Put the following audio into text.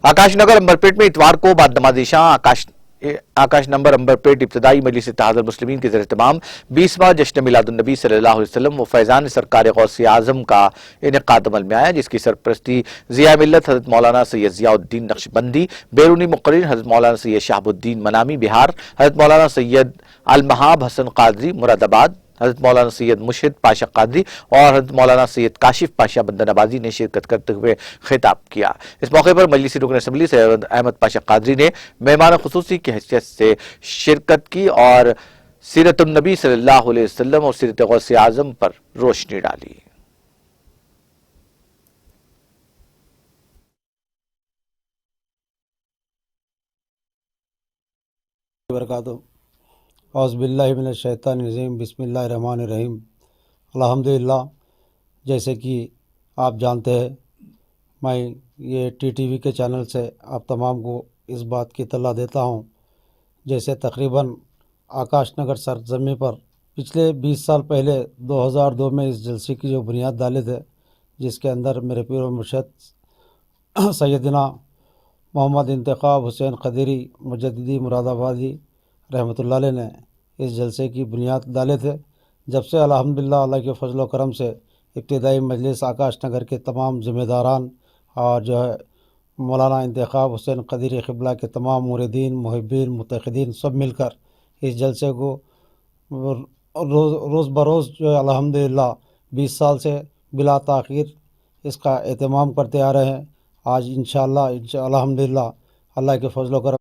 आकाश नगर अंबरपेट में इतवार को बाद नमाज इशा आकाश नंबर अंबरपेट इब्तदाई मजलिस इत्तेहादुल मुस्लिमीन के ज़ेर-ए-इत्तिमाम 20वां जश्न मिलादुन्नबी सल्लल्लाहु अलैहि वसल्लम व फैज़ान सरकार गौसे आज़म का इनेकाद अमल में आया, जिसकी सरपरस्ती ज़िया मिल्लत हज़रत मौलाना सैयद ज़ियाउद्दीन नक्शबंदी, बैरूनी मुक़र्रिर हज़रत मौलाना सैयद शहाबुद्दीन मनामी बिहार, हज़रत मौलाना सैयद अल-महाब हसन क़ादरी मुरादाबाद, हज़रत मौलाना सैयद मुर्शिद पाशा क़ादरी और हज़रत मौलाना सैयद काशिफ पाशा बंदरनवाज़ी ने शिरकत करते हुए खिताब किया। इस मौके पर मजलिसी रुकन असम्बली सैयद अहमद पाशा क़ादरी ने मेहमान खुसूसी की हैसियत से शिरकत की और सीरतुन नबी सल्लल्लाहु अलैहि वसल्लम और सीरत गौसे आज़म पर रोशनी डाली। औज़ुबिल्लाहि मिनश्शैतानिर्रजीम बिस्मिल्लाहिर्रहमानिर्रहीम। अल्हम्दुलिल्लाह, जैसे कि आप जानते हैं, मैं ये टीटीवी के चैनल से आप तमाम को इस बात की इत्तला देता हूँ, जैसे तकरीबन आकाश नगर सरजमी पर पिछले 20 साल पहले 2002 में इस जलसे की जो बुनियाद डाले थे, जिसके अंदर मेरे पीर व मुर्शिद सैयदना मोहम्मद इंतखाब हुसैन क़दरी मुजद्दिदी मुरादाबादी रहमतुल्लाह अलैह ने इस जलसे की बुनियाद डाले थे। जब से अल्हम्दुलिल्लाह अल्लाह के फजल व करम से इब्तिदाई मजलिस आकाश नगर के तमाम ज़िम्मेदारान और जो है मौलाना इंतखाब हुसैन क़दरी क़िबला के तमाम मुरीदीन मुहिब्बीन मुतक़िदीन सब मिलकर इस जलसे को रोज़ बरोज़ जो है अल्हम्दुलिल्लाह 20 साल से बिला ताख़ीर इसका एहतमाम करते आ रहे हैं। आज इंशाअल्लाह अल्हम्दुलिल्लाह अल्लाह के फजल व करम